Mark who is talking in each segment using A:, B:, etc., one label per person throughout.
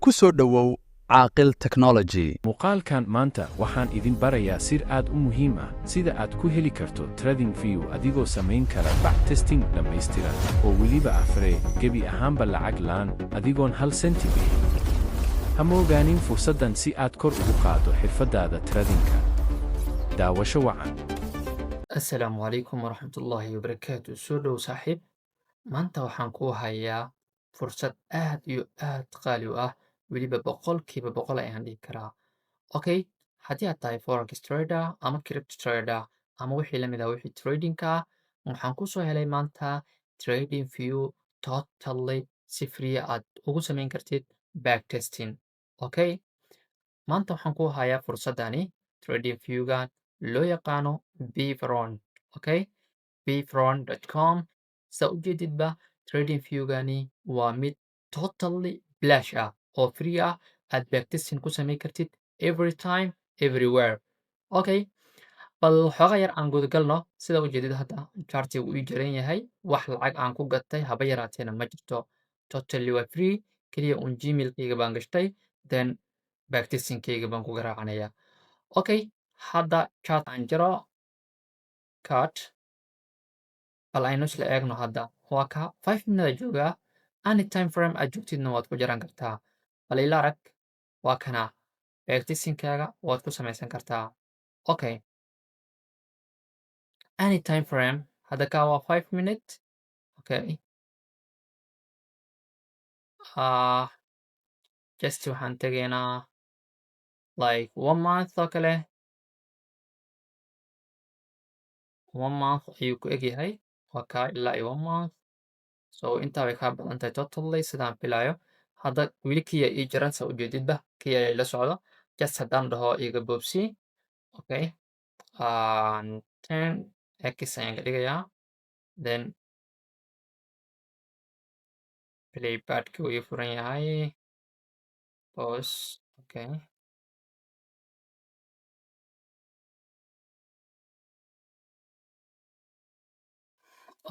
A: ku soo dhowow caaqil technology.
B: muuqaalkan maanta waxaan idin barayaa sir aad u muhiim ah sida aad ku heli karto TradingView adigoo samayn kara backtesting dhammaystiran oo weliba afree gebi ahaanba lacag la'aan adigoon hal senti bixin. Ha moogaanin fursaddan si aad kor ugu qaado xirfaddaada tradingka. daawasho wacan.
C: Assalaamu calaykum waraxmatullaahi wabarakaatu. Soo dhow saaxiib. Maanta waxaan kuu hayaa fursad aad iyo aad qaali u ah, weliba boqolkiiba boqol ayaan dhihi karaa. Okay, haddii aad tahay forex trader ama crypto trader ama wixii la mid ah wixii tradingka ah, waxaan ku soo helay maanta TradingView totally si free aad ugu samayn kartid backtesting. Okay, maanta waxaan ku hayaa fursaddani TradingView-gan loo yaqaano bfront. Okay, bfront.com. Saa u jeedidba TradingView-gani waa mid totally blash ah oo free ah, aad backtesting ku samayn kartid every time everywhere. Okay, bal xoogaa yar aan gudagalno. Sida u jeedid hadda charti uu ii jaran yahay, wax lacag aan ku gatay haba yaraateena ma jirto. Totally waa free, keliya uun gmail-kayga baan gashtay, then backtesting-kayga baan ku garaacanayaa. Okay, hadda chart aan jaro cut, bal aynu isla eegno hadda. Waa ka 5 minute joogaa, any time frame aad joogtidna waad ku jaran kartaa. Bal ila arag, waa kana backtesting-kaaga waad ku samaysan kartaa. Okay, any time frame hadda ka waa 5 minute. Okay, just waxaan tegaynaa like 1 month oo kale. 1 month ayuu ku egyahay, waa kaa ilaa iyo 1 month. So intaa way kaa badan tahay totally sidaan filaayo. Hadda weli kiya ii jaran, saa u jeedidba kiya ay la socdo. Just haddaan dhaho iga boobsii. Okay, 10x ayaan ka dhigayaa, then playback-ka wuu ii furan yahay. Pause. Okay,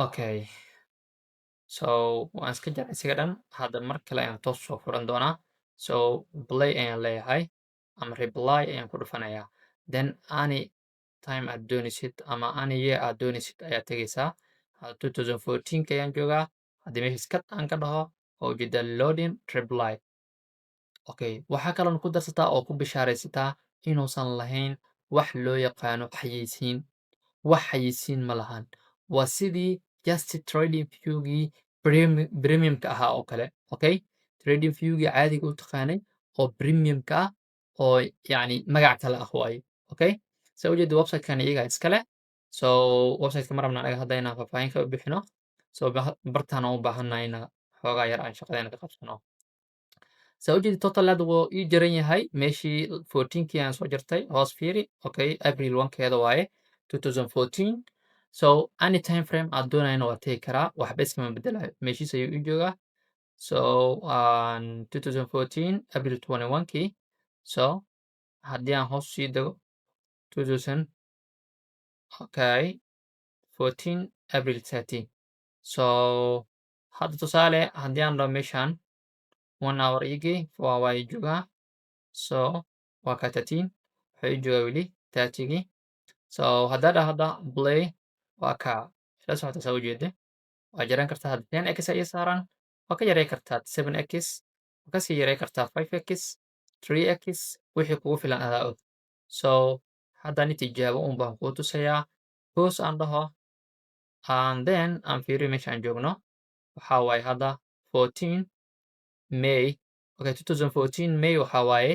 C: okay, so waan iska jaray isiga dhan. Hadda mar kale ayaan toos soo furan doonaa. So play ayaan leeyahay ama reply ayaan ku dhufanayaa, then any time aad doonaysid ama any year aad doonaysid ayaad tegaysaa. 2014 ayaan joogaa. Haddii meesha cut aan ka dhaho oo ujeeda loading reply. Okay, waxaa kaloon ku darsataa oo ku bishaaraysataa inuusan lahayn wax loo yaqaano xayeysiin. Wax xayeysiin ma lahan. Waa sidii just TradingView-gii premium-ka ahaa oo kale. Okay, TradingView-gii caadiga u taqaanay oo premium-ka ah oo yacni magac kale ah waaye. Okay, saa u jeeda website-kan iyagaa iskale. So website-ka ma rabna anaga hadda inaan faahfaahin ka bixino. So bartaan aan u baahannahay inaan xoogaa yar aan shaqadeena ka qabsano. Saa u jeeda total hadda wuu ii jaran yahay, meeshii 14kii aan soo jartay hoos fiiri. Okay, April 1-keeda waaye 2014. So any time frame aad doonayna waa tegi karaa, waxba iskama bedelayo, meeshiis ayuu ii joogaa. So 2014 April 21-kii. So haddii aan hoos sii dego 2000, okay, 14 April 30. So hadda tusaale haddii aan dhaho meeshaan 1 hour igii waa ii joogaa. So waa ka 13 waxaa ii joogaa weli 30gii. So haddaa dhahda play, waa kaa ila socota. saa u jeeda waa jaran kartaa. hadda 10x ayay saaran, waa ka yaray kartaa 7x, waa kasii yaray kartaa 5x, 3x, wixii kugu filan adaa og. So haddani tijaabo un baan kuu tusayaa. Pause aan dhaho, and then aan fiiriyo meesha aan joogno. Waxaa waaye hadda 14 May. Okay, 2014 May waxaa waaye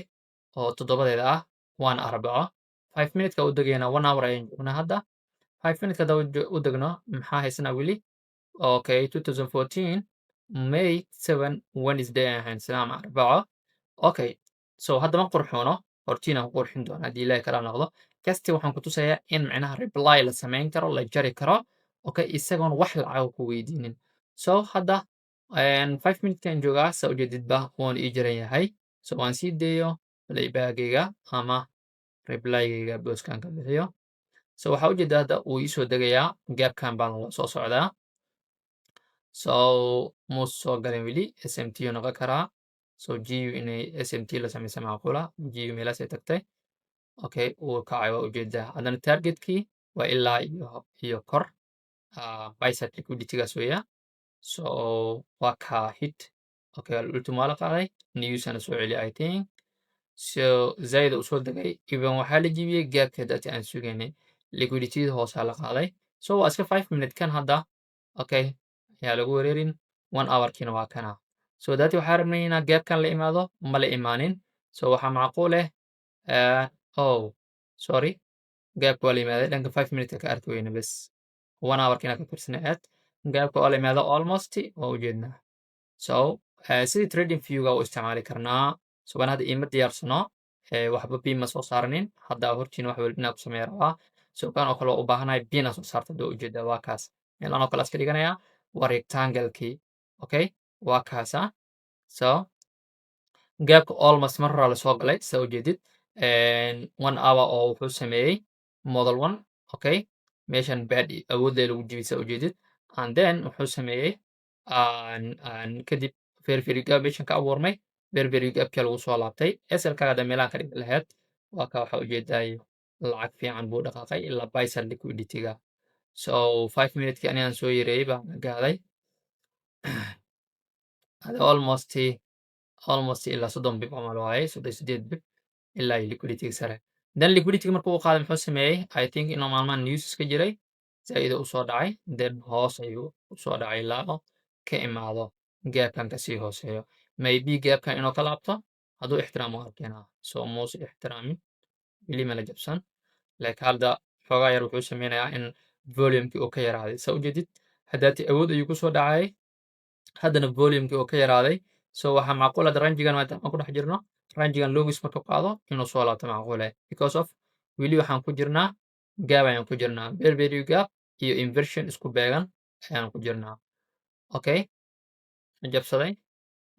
C: oo 7-deeda ah, waan Arbaco. 5 minute-ka u degaynaa, 1 hour ayaan joognaa hadda. 5 minute-ka hadda u degno, maxaa haysanaa weli? Okay, 2014 May 7 Wednesday ayaan haysanaa ama Arbaco. Okay, so hadda ma qurxoono, hortiina ku qurxin doona haddii ilaahay kala noqdo. Kasti waxaan ku tusayaa in micnaha reply la samayn karo, la jari karo. Okay, isagoon wax lacag ku weydiinin. So hadda 5 minute-kan joogaa, saa u jeedidba wuuna ii jaran yahay. So waan sii dayo playback-gayga ama reply-gayga booskan ka bixiyo. So waxaa u jeedaa hadda wuu ii soo degayaa, gaabkan baan la soo socdaa. So muu soo galin weli, SMT uu noqon karaa. so gu inay smt la samaysa macquula gu meelaasay tagtay okay uu kacay waa ujeedaa haddana targetkii waa ilaa iyo kor bicep liquiditygaas weeyaa so waa kaa hit okay ultima waa la qaaday newsana soo celi I think so zaid u soo degay even waxaa la jibiyey gaabka data aan sugaynay liquidityda hoosaa la qaaday so waa iska 5 minute kan hadda okay ayaa lagu wareerin 1 hour kiina waa kana so dati waxaa rabnay inaa gaabkan la imaado ma la imaanin so waxaa macquul oh sorry gaabka waa la imaaday dhanka 5 minute ka arki weyna bes 1 hour kiina ka tirsaneed gaabka waa la imaado almost waa ujeednaa so sidii trading viewga u isticmaali karnaa so baan hadda iima diyaarsano waxba b ma soo saaranin hadda hortiina wax walba inaa ku sameeya rabaa so kan oo kale waa u baahanahay b na soo saarta hadda ujeedaa waa kaas meelan oo kale iska dhiganayaa waa rectangle-kii okay waa kaasa so gaabka almost mar horaa lasoo galay sida ujeedid 1 hour oo wuxuu sameeyey model 1 okay meeshan bad awoodda lagu jibisa ujeedid and then wuxuu sameeyey kadib very gaab meeshan ka abuurmay very gaabkii lagu soo laabtay SL-kaaga hadda meelahan ka dhigi lahayd waa ka waxaa ujeedaay lacag fiican buu dhaqaaqay ilaa bicep liquidityga so 5 minute-kii anigaan soo yareeyey baan gaaday almost ilaa 30 bib camal waaye 38 bib ilaa liquidity sare then liquidity markuu u qaaday muxuu sameeyey I think inuu maalmahan news iska jiray zaid u soo dhacay then hoos ayuu u soo dhacay ilaa ka imaado gaabkan kasii hooseeyo maybe gaabkan inuu ka laabto hadduu ixtiraamo arkeenaa so muuse ixtiraamin weli mala jabsan like hadda xoogaa yar wuxuu sameynayaa in volumekii uu ka yaraaday saa ujeedid haddaati awood ayuu kusoo dhacay haddana volumekii uu ka yaraaday so waxaa macquul hadda ranjigan maadaama ku dhex jirno ranjigan logis markuu qaado inuu soo laabto macquule because of weli waxaan ku jirnaa gaab ayaan ku jirnaa berberio gaab iyo inversion isku beegan ayaan ku jirnaa okay jabsaday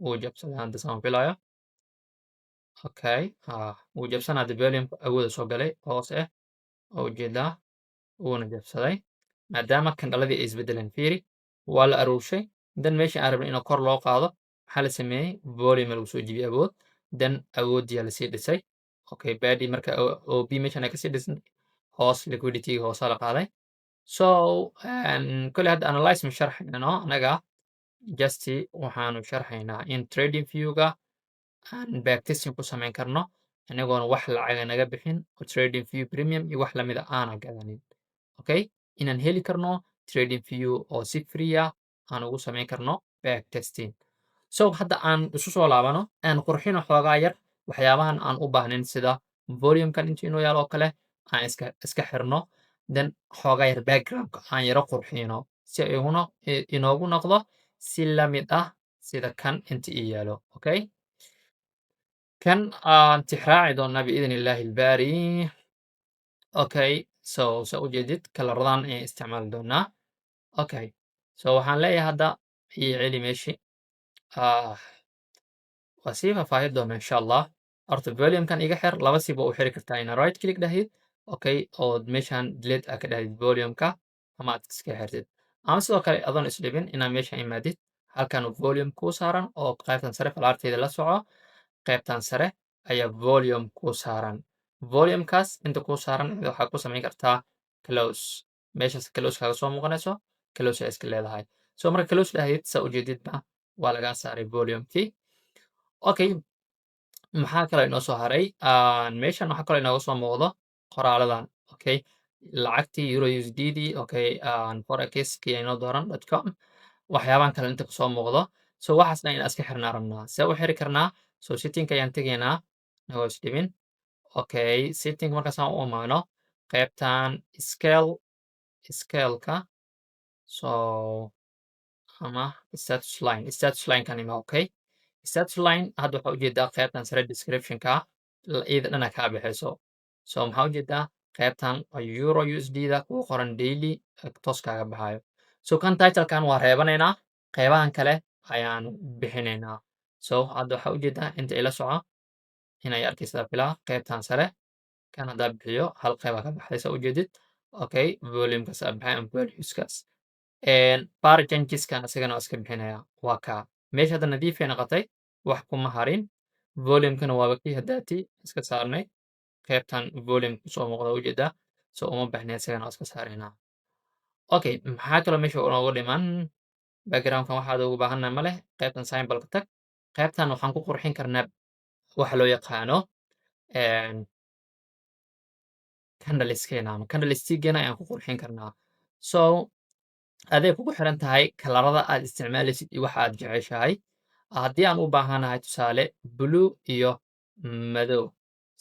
C: wuu jabsaday hadda saan filayo okay wuu jabsan hadda volume awooda soo galay hoos oo ujeedaa wuuna jabsaday maadaama kandhaladii ay isbedeleen fiiri waa la aruurshay dan meesha aan rabnay inuu kor loo qaado waxaa la sameeyey volume lagu soo jibiyey awood dan awooddiyaa lasii dhisay okay badi marka oo b meeshan ay kasii dhisnay hoos liquidity hoosaa la qaaday so kole hadda analyze ma sharxayno anaga just waxaanu sharxaynaa in trading viewga aan backtesting ku samayn karno anagoona wax lacaga naga bixin oo trading view premium iyo wax lamida aana gadanin okay inaan heli karno trading view oo si free aan ugu samayn karno backtesting so hadda aan isu soo laabano aan qurxino xoogaa yar waxyaabahan aan u baahnayn sida volumekan intuu inoo yaal oo kale aan iska xirno then xoogaa yar backgroundka aan yaro qurxino si inoogu noqdo si lamid sida kan inta ii yaalo okay kan aan tixraaci doonaa biidn illaahi ilbaari okay so saa ujeedid kalaradan ayaan isticmaali doonaa okay so waxaan leeyahay hadda ii celi meeshi waa sii faahfaahin doona insha allah horta volumekan iga xir laba siba u xiri kartaa ina right click dhahid okay oo meeshan delete ka dhahdid volumeka ama aad iska xirtid ama sidoo kale adoon isdhibin inaa meeshan imaadid halkan volume kuu saaran oo qaybtan sare falaarteeda la soco qaybtan sare ayaa volume kuu saaran volumekaas inta kuu saaran waxaa ku samayn kartaa close meeshaas close kaaga soo muuqanayso close ay iska leedahay so marka close dhahid saa ujeedidba waa lagaa saaray volumekii okay maxaa kaloo inoo soo haray meeshan waxaa kaloo inooga soo muuqdo qoraaladan okay lacagtii euro USD okay forex-kii inoo dooran .com waxyaabahan kale inta kusoo muuqdo so waxaasna inaan iska xirnaa rabnaa see u xiri karnaa so setting ayaan tegaynaa nagoo isdhibin okay setting markaasaan u imaano qaybtan scale-ka so ama status line kan ima okay status line hadda waxaa ujeedaa qaybtan sare description-ka iyada dhana kaa bixayso so maxaa ujeedaa qaybtan euro USD-da kugu qoran daily toos kaaga baxayo so kan title-kan waa reebanaynaa qaybahan kale ayaan bixinaynaa so hadda waxaa ujeedaa inta ila soco inay arkaysaa bilaa qaybtan sare kan haddaa bixiyo hal qaybaa ka baxday saa ujeedid okay volumekaas aa baxay ama valueskaas bar changeskan isagana waa iska bixinayaa waa kaa meesha hadda nadiifay noqotay wax kuma harin. Volume-kana waaba kii haddaati iska saarnay. Qaybtan volume kusoo muuqda ujeedaa. So uma baahna isagana waa iska saaraynaa. Okay, maxaa kaloo meesha noogu dhiman? Background-kan waxaad ugu baahannahay ma leh. Qaybtan symbol-ka tag. Qaybtan waxaan ku qurxin karnaa waxa loo yaqaano candleskeena ama candlestick-geena ayaan ku qurxin karnaa. So aday kugu xiran tahay kalarada aad isticmaalaysid iyo waxa aad jeceshahay. Haddii aan u baahanahay tusaale blue iyo madow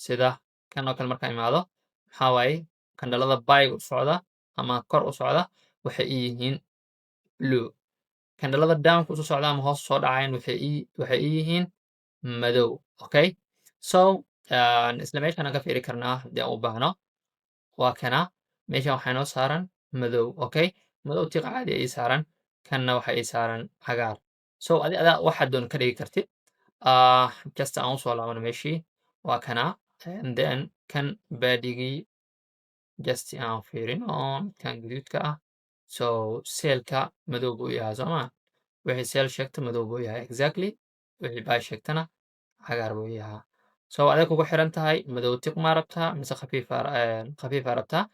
C: sida kan oo kale markaan imaado maxaa waaye kandhalada bayga u socda ama kor u socda waxay ii yihiin blue. Kandhalada downka u socda ama hoos soo dhacayan waxay ii yihiin madow. Okay, so isla meeshaan aan ka fiiri karnaa haddii aan u baahno. Waa kana meeshan waxaa inoo saaran madow. Okay, madow tiiqa caadi ii saaran, kanna waxa ii saaran cagaar. So adaa waxaad doon ka dhigi kartid. Just aan u soo laabano meeshii. Waa kana and then kan baadigii just aan fiirino kan gaduudka ah. So cell-ka madow buu yahay soo ma? Wixii cell sheegta madow buu yahay exactly. Wixii bay sheegtana cagaar buu yahay. So aday kugu xiran tahay madow tiq ma rabtaa mise khafiif rabtaa.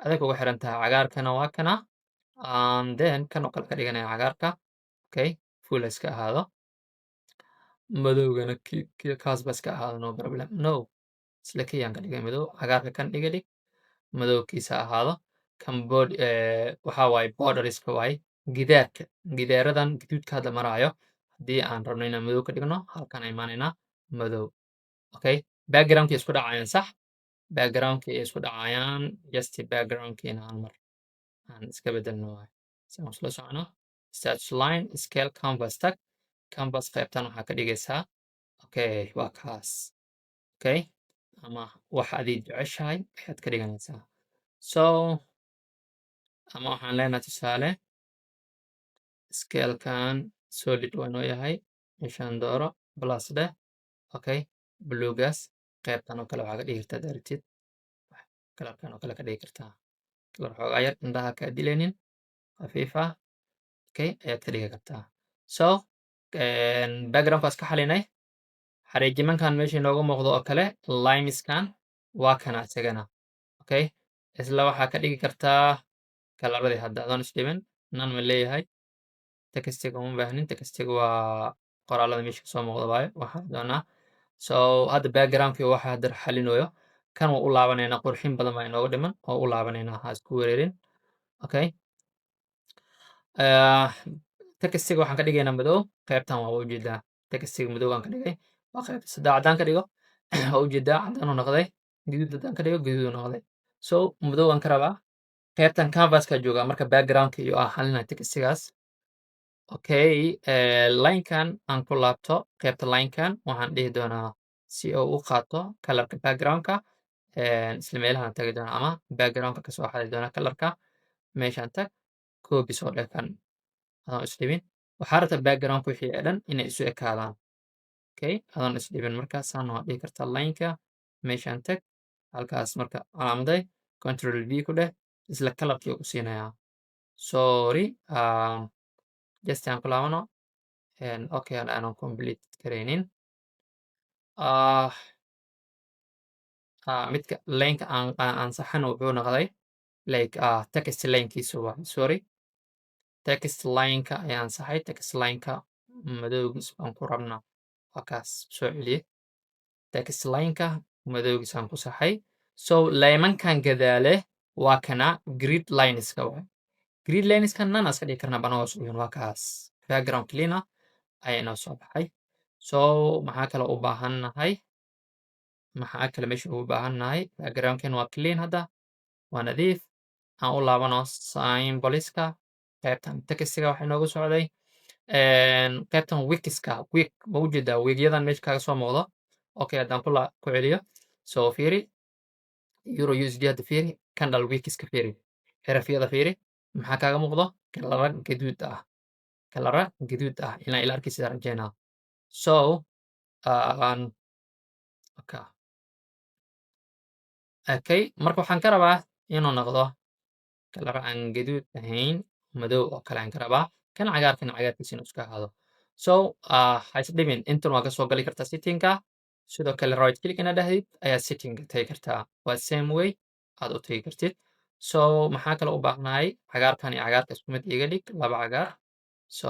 C: Aday kugu xiran tahay cagaarkana waa kana. And then kan oo kale ka dhiganaya cagaarka. Okay, full iska ahaado. Madowgana kaas ba iska ahaado no problem. No, isla kiyaan ka dhigay madow. Cagaarka kan dhiga dhig. Madowkiisa ahaado. Kan waxaa waaye borderiska waaye. Gidaaradan gaduudka hadda maraayo. Haddii aan rabno inaan madow ka dhigno halkan ay imaanaynaa madow. Okay, background-kii isku dhacayaan sax? Background-kii isku dhacayaan just background-kiina hal mar aan iska bedelno waaye. Si aan isla socono. Status line, scale, canvas tag. Canvas qaybtan waxaa ka dhigaysaa. Okay, waa kaas. Okay, ama waxa adii jeceshahay ayaad ka dhiganaysaa. So ama waxaan leenahay tusaale scale-kan solid waa noo yahay. Meeshaan dooro plus dheh. Okay, bluegaas qaybtan oo kale waxaa ka dhigi kartaa directed. Kalarkan oo kale ka dhigi kartaa. Kalar xoogaa yar indhaha ka dilaynin. Khafiif ah. Okay, ayaad ka dhigi kartaa. So background-kaas ka xalinay. Xariijimankan meesha inooga muuqdo oo kale limeskan waa kana isagana. Okay, isla waxaa ka dhigi kartaa kalaradii hadda adoon isdhibin nan ma leeyahay. Textiga uma baahnin. Textiga waa qoraalada meesha kasoo muuqda waaye waxaan doonaa. So hadda background-kii waxa hadda xalinayo kan waa u laabanaynaa qurxin badan baa inooga dhiman oo u laabanaynaa ha isku wereerin. Okay, textiga waxaan ka dhigaynaa madow. Qaybtan waa ujeedaa textiga madow aan ka dhigay. Waa qaybta saddex haddaan ka dhigo waa ujeedaa caddaan uu noqday. Gaduud haddaan ka dhigo gaduud uu noqday. So madow aan ka rabaa. Qaybtan canvas-ka joogaa marka background-ka iyo xalinaya textigaas. Okay, line-kan aan ku laabto qaybta line-kan waxaan dhihi doonaa si uu u qaato kalarka background-ka. Isla meelahan tagi doonaa ama background-ka kasoo xadi doonaa kalarka. Meeshaan tag copy soo dheh kan adoon isdhibin. Waxaa rabta background-ka wixii dhan inay isu ekaadaan. Okay, adoon isdhibin markaasaan waa dhihi kartaa line-ka. Meeshaan tag halkaas marka calaamaday control V ku dheh isla kalarkii uu ku siinayaa. Sorry, just aan ku laabano. Okay, aanan complete karaynin. Midka line-ka aan saxan wuxuu noqday like text line-kiisu waa sorry. Text line-ka ayaan saxay. Text line-ka madowgiis baan ku rabnaa. Waa kaas soo celiyay. Text line-ka madowgiis aan ku saxay. So laymankan gadaale waa kana grid lines-ka waaye. Grid lines-kan nan iska dhigi karnaa bana hoos u waa kaas. Background cleaner ayaa inoo soo baxay. So maxaa kale u baahannahay? Maxaa kale meesha ugu baahannahay? Background-kan waa clean hadda. Waa nadiif. Aan u laabano symboliska. Qaybtan textiga waxa inoogu socday. Qaybtan wicks-ka wig ma ujeedaa wig-yadan meesha kaga soo muuqdo. Okay, haddaan ku celiyo. So fiiri. Euro USD hadda fiiri. Candle wicks-ka fiiri. Xirafyada fiiri. Maxaa kaaga muuqdo? Kalara gaduud ah. Kalara gaduud ah ilaa ila arkaysa rajeynaa. So okay, marka waxaan ka rabaa inuu noqdo kalara aan gaduud ahayn madow oo kale aan ka rabaa. Kan cagaarkana cagaarkiisa inuu iska ahaado. So ha isdhimin intan waa kasoo gali kartaa settingka sidoo kale right click inaad dhahdid ayaa settingka tagi kartaa waa same way aad u tagi kartid so maxaa kale u baahnahay cagaarkan iyo cagaarka isku mid iga dhig laba cagaar so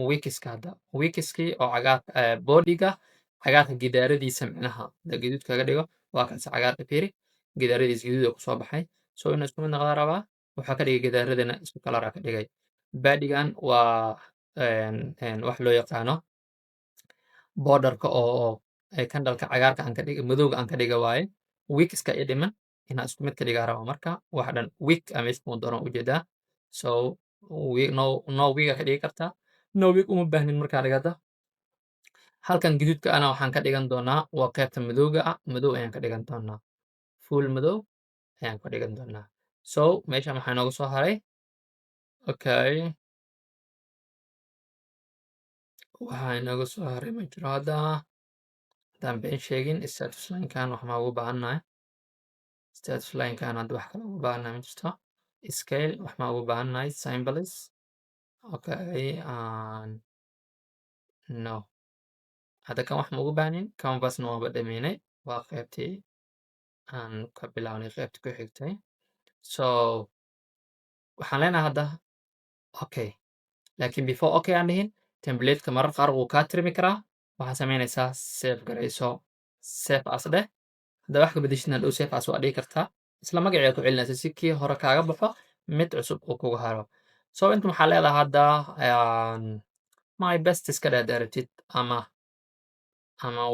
C: wikiska hadda wikiskii oo cagaarka bodyga cagaarka gidaaradiisa micnaha da gaduud kaga dhigo waa kaas cagaarka fiiri gidaaradiisa gaduud oo kusoo baxay so inuu isku mid noqdaa rabaa waxaa ka dhigay gidaaradana isku kalara ka dhigay badigan waa wax loo yaqaano borderka oo kandhalka cagaarka aan ka dhiga madowga aan ka dhiga waaye wikiska i dhiman inaa isku mid ka dhigaa raba marka wax dhan wik a meesha kuma dooran ujeedaa so no wiga ka dhigi kartaa no wig uma baahnin markaa dhigata halkan gaduudka ana waxaan ka dhigan doonaa waa qaybta madowga ah madow ayaan ka dhigan doonaa full madow ayaan ka dhigan doonaa so meesha maxaa inooga soo haray okay waxaa inooga soo haray ma jiro hadda haddaan been sheegin status linekan wax ma ugu baahannahay status linekan hadda wax kale ugu baahannahay ma jirto scale wax ma ugu baahannahay symbols okay no hadda kan wax ma ugu baahnin canvasna waaba dhameynay waa qaybtii aan ka bilaabnay qaybta ku xigtay so waxaan leenahay hadda okay laakiin before okay aan dhihin templateka marar qaar wuu kaa tirmi karaa waxaa samaynaysaa save garayso save as dheh hadda wax ka bedeshina dhow save as waa dhihi kartaa isla magaceeda ku celinaysa si kii hore kaaga baxo mid cusub uu kugu haro so inta maxaa leedahay hadda my best iska dheh daaratid ama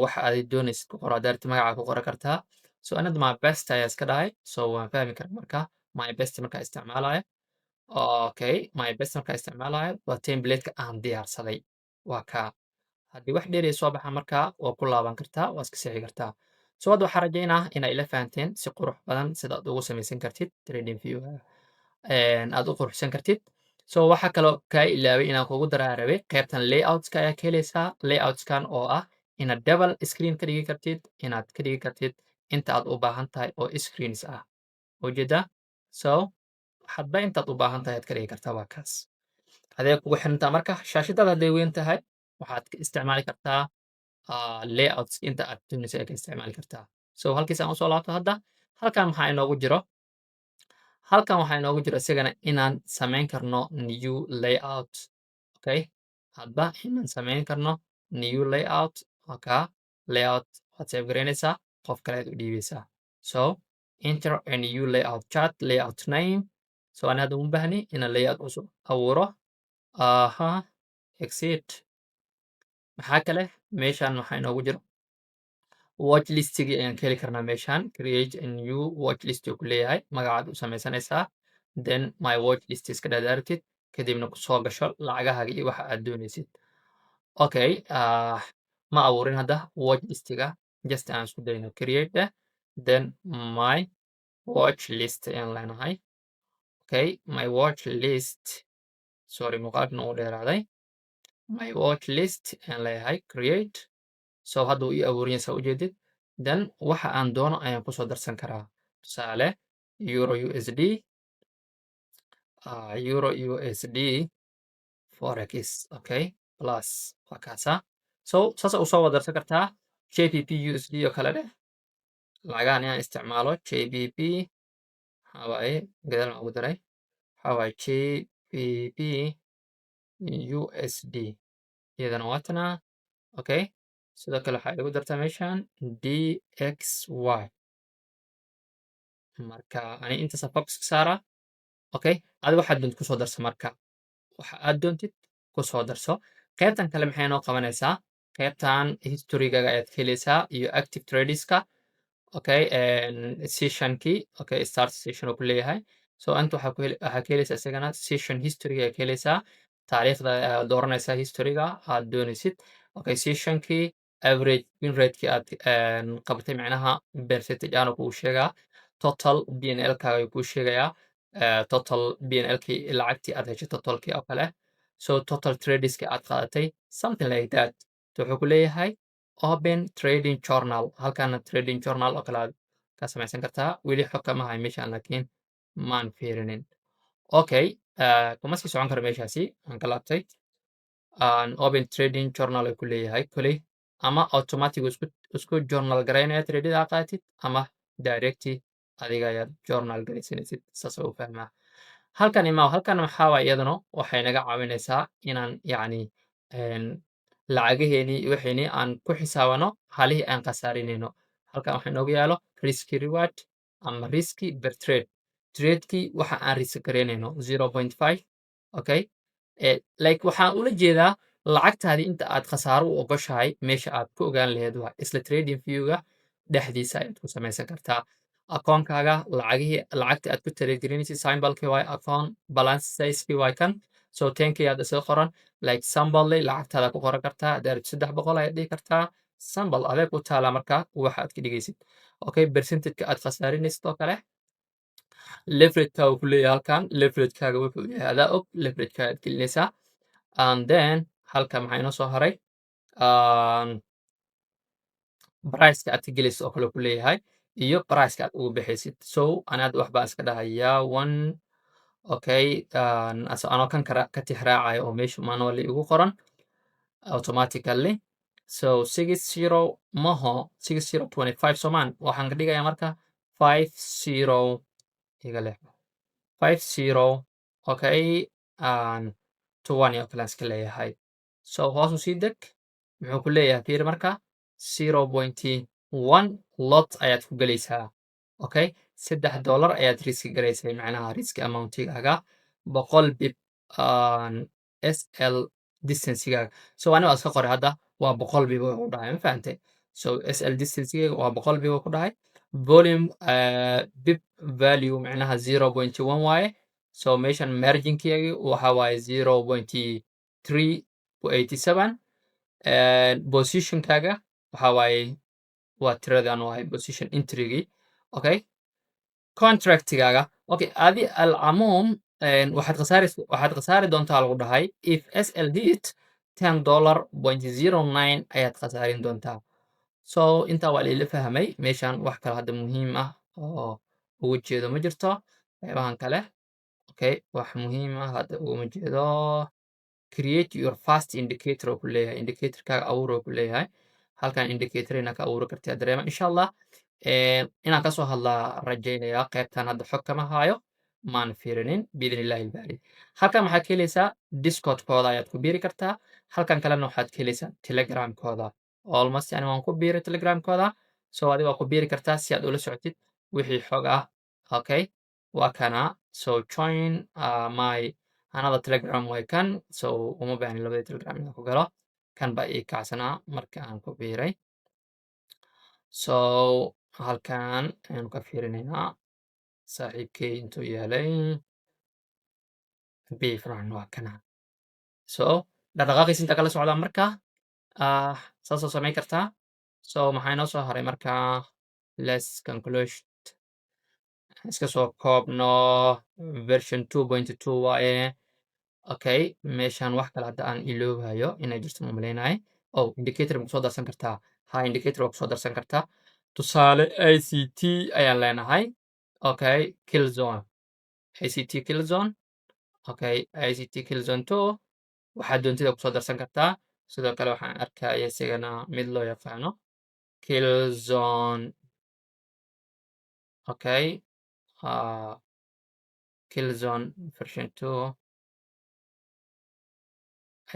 C: waxa aad doonaysid ku qoro daarti magaca ku qora kartaa so anad my best ayaa iska dhahay so waan fahmi karaa marka my best markaa isticmaalayo okay my best markaa isticmaalayo waa templateka aan diyaarsaday waa kaa haddii wax dheeriya soo baxa markaa waa ku laaban kartaa waa iska sixi kartaa so hadda waxaa rajaynaa inaa ila fahanteen si qurux badan sida aad ugu samaysan kartid trading view aad u quruxsan kartid so waxaa kaloo kaa ilaaway inaan kugu daraa rabay qaybtan layoutska ayaa ka helaysaa layoutskan oo ah inaad double screen ka dhigi kartid inaad ka dhigi kartid inta aad u baahan tahay oo screens ah ujeeda so hadba intaad u baahan tahay aad ka dhigi kartaa waa kaas adee kugu xirantaa marka shaashadada hadday weyn tahay waxaad ka isticmaali kartaa layouts inta aad doonaysa aad ka isticmaali kartaa so halkiis aan usoo laabto hadda halkan maxaa inoogu jiro halkan waxaa inoogu jiro isagana inaan samayn karno new layout okay hadba inaan samayn karno new layout oka layout waad save garaynaysaa qof kale aad u dhiibaysaa so enter a new layout chart layout name so ani hadda uma baahni inaan layout cusub abuuro aha exit maxaa kale meeshan waxaa inoogu jiro watch listigii ayaan ka heli karnaa meeshan create a new watch list uu ku leeyahay magacaad u samaysanaysaa then my watch list iska dhadaartid kadibna kusoo gasho lacagahaaga iyo waxa aad doonaysid okay ma abuurin hadda watch listiga just aan isku dayno create then my watch list ayaan leenahay okay my watch list sorry muuqaalkan uu dheeraaday my watch list ayaan leeyahay create so hadda uu ii abuurinaysaa ujeedid then waxa aan doono ayaan kusoo darsan karaa tusaale euro usd euro usd forex okay plus waa kaasa so saasa usoo wada darsan kartaa jpp usd oo kale dheh lacagahan inaan isticmaalo jpp waxaa waaye gadaal maa ugu daray waxaa waaye jpp usd iyadana waatana okay sidoo kale waxaa igu dartaa meeshan dxy marka ani intaasa focus ka saara okay adi waxaad doontid kusoo darso marka waxa aad doontid kusoo darso qaybtan kale maxay noo qabanaysaa qaybtan historygaga ayaad ka helaysaa iyo active tradeska okay sessionkii okay start session uu ku leeyahay so anta waxaa ka helaysaa isagana session historyga aad ka helaysaa taariikhda aad dooranaysaa historyga aad doonaysid okay sessionkii average win rateki aad qabatay macnaha percentage aanu kuu sheegaa total bnl kaaga ayuu kuu sheegayaa total bnlkii lacagtii aad heshay totalkii oo kale so total tradeski aad qaadatay something like that so wuxuu ku leeyahay open trading journal halkaana trading journal oo kale aad ka samaysan kartaa weli xog kama hay meeshaan laakiin maan fiirinin okay kuma sii socon karo meeshaasi aan ka laabtay open trading journal ay ku leeyahay koley ama automatic isku journal garaynaya tradeda aa qaatid ama directi adiga ayaad journal garaysanaysid saas u fahmaa halkan imaa halkan maxaa waay iyaduna waxay naga caawinaysaa inaan yacni lacagaheeni waxayni aan ku xisaabano halihii aan khasaarinayno halkan waxaa inoogu yaalo risky reward ama risky per trade tradekii waxa aan risk garaynayno 0.5 okay like waxaan ula jeedaa lacagtaadii inta aad khasaaro u ogoshahay meesha aad ku ogaan lahayd waa isla trading viewga dhexdiisa ayaad ku samaysan kartaa akoonkaaga lacagta aad ku taragelinaysid symbolkii waay account balance sizekii waay kan so tenkii aad isla qoran like sambolle lacagtaada ku qoran kartaa daarid 300 ayaad dhihi kartaa sambol adeeg u taala markaa waxa aad ka dhigaysid okay percentageka aad khasaarinaysid oo kale leverageka uu ku leeyahay halkan leveragekaaga wuxuu yahay adaa og leverageka aad gelinaysaa and then halkan maxaa inoo soo haray priceka aad ka gelaysid oo kale ku leeyahay iyo priceka aad ugu bixaysid so anaad wax baan iska dhahayaa one okay anoo kan ka tixraacayo oo meesha manually ugu qoran automatically so 60 maho 6025 somaan waxaan ka dhigayaa marka 50 iga leexo 50 okay 20 oo kale iska leeyahay so hoos u sii deg muxuu ku leeyahay fiir marka 0.1 lot ayaad ku gelaysaa okay $3 ayaad riski garaysay macnaha riski amountigaaga 100 bib SL distancegaaga so aniga iska qoray hadda waa 100 bib u dhahay ma fahantay so SL distancegaaga waa 100 bib ku dhahay volume bib value macnaha 0.1 waaye so meeshan marginkeegi waxa waaye 0.387 positionkaaga waxa waaye waa tiradan waaye position entrygii okay contractigaaga okay adi alcamuum waxaad khasaari doontaa lagu dhahay if SL hit $10.09 ayaad khasaarin doontaa so intaa waa laila fahmay meeshan wax kale hadda muhiim ah oo ugu jeedo ma jirto qaybahan kale okay wax muhiim ah hadda uguma jeedo create your first indicator oo ku leeyahay indicatorkaaga abuur oo ku leeyahay halkan indicator inaa ka abuuri kartaa dareema insha allah inaan kasoo hadlaa rajaynayaa qaybtan hadda xog kama haayo maan fiirinin biidn illahi ilbaari halkan maxaad ka helaysaa discordkooda ayaad ku biiri kartaa halkan kalena waxaad ka helaysaa telegramkooda almost yani waan ku biiray telegramkooda so adiga waa ku biiri kartaa si aad ula socotid wixii xog ah okay waa kana so join my another telegram way kan so uma baahni labada telegram inaan ku galo kan baa ii kacsanaa marka aan ku biiray so halkan ayanu ka fiirinaynaa saaxiibkey intuu yeelay bifran waa kana so dhaqdhaqaaqiis inta kala socdaa marka saasoo samayn kartaa so maxaa inoo soo haray marka less conclusion iska soo koobno version 2.2 waaye okay meeshan wax kale hadda aan iloobayo inay jirto ma malaynahay oh indicator ma kusoo darsan kartaa ha indicator waa kusoo darsan kartaa tusaale ICT ayaan leenahay okay killzone ICT killzone okay ICT killzone 2 waxaad doontida kusoo darsan kartaa sidoo kale waxaan arkaya isagana mid loo yaqaano killzone okay killzone version 2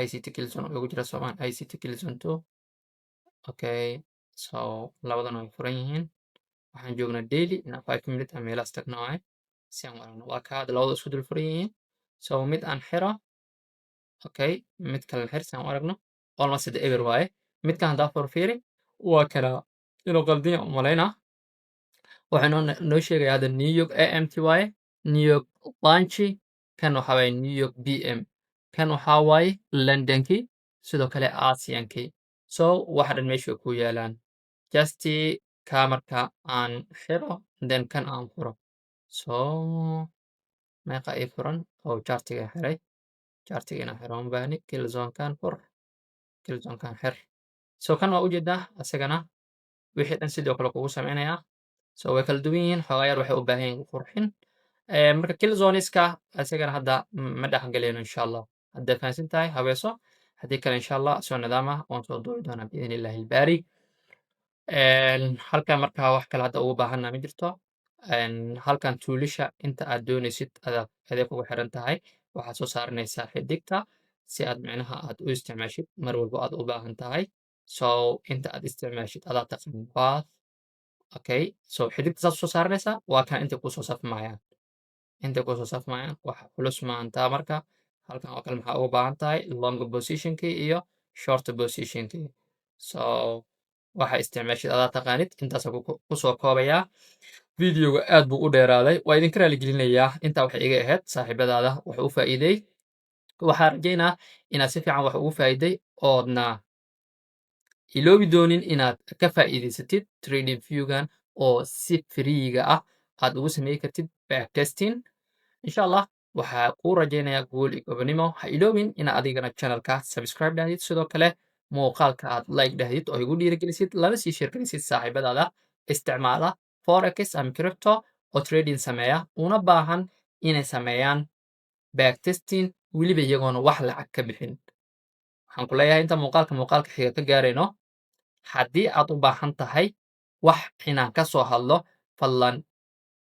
C: ICT killzone ugu jira Soomaan ICT killzone 2 okay so labadan way furan yihiin waxaan joognaa daily inaan 5 minutes ama meelahaas tagno waaye si aan warano waa ka hadda labada isku dul furan yihiin so mid aan xiro okay mid kale xir si aan u aragno almost sida eber waaye midkan haddaa furfiiri waa kana inuu qaldinya u malaynaa waxaa noo sheegaya hadda New York AMT waaye New York Lunchi kan waxa waaye New York BM kan waxaa waaye Londonkii sidoo kale Asiankii so waxa dhan meesha ku yaalaan just ka marka aan xiro then kan aan furo so meeqa ay furan oo chartiga xiray chartiga inaan xiro ma baahni killzone-kan fur killzone-kan xir so kan waa ujeedaa asagana wixii dhan sidoo kale kugu samaynayaa so way kala duwan yihiin xoogaa yar waxay u baahan yihiin qurxin marka killzoneska asagana hadda ma dhexgalayno insha allah haddaad fahansan tahay habeeso haddii kale insha allah soo nidaam ah waan soo duubi doonaa biidni illaahi ilbaari. Halkan markaa wax kale hadda ugu baahanna ma jirto. Halkan tuulisha inta aad doonaysid aday kugu xiran tahay. Waxaad soo saaranaysaa xidigta si aad micnaha aad u isticmaashid mar walbo aad u baahan tahay. So inta aad isticmaashid adaa taqaan path. Okay, so xidigta saas soo saaranaysaa waa kan intay kusoo safmayaan. Intay kusoo safmayaan wax culus maanta marka halkan oo kale maxaa ugu baahan tahay long positionkii iyo short positionkii. So waxa isticmaashid adaa taqaanid intaasa kusoo koobayaa. Videoga aad buu u dheeraaday waa idinka raali gelinayaa intaa waxay iga ahayd saaxiibadaada wax u faa'iiday. Waxaan rajaynaa inaad si fiican wax ugu faa'iiday oodna iloobi doonin inaad ka faa'iidaysatid trading viewgan oo si firiiga ah aad ugu sameyn kartid backtesting. Insha Allah waxaa kuu rajaynayaa guul iyo gobonimo. Ha iloobin inaad adigana channelka subscribe dhahdid, sidoo kale muuqaalka aad like dhahdid oo igu dhiirigelisid lana sii share gelisid saaxiibadaada isticmaala forex ama crypto oo trading sameeya una baahan inay sameeyaan backtesting weliba iyagoona wax lacag ka bixin. Waxaan ku leeyahay inta muuqaalka xiga ka gaarayno, haddii aad u baahan tahay wax inaan ka soo hadlo fadlan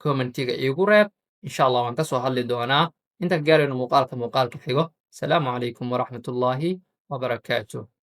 C: commentiga iigu reeb. Insha Allah waan ka soo hadli doonaa inta ka gaarayno muuqaalka xigo. Salaamu calaykum waraxmatullaahi wabarakaatuh.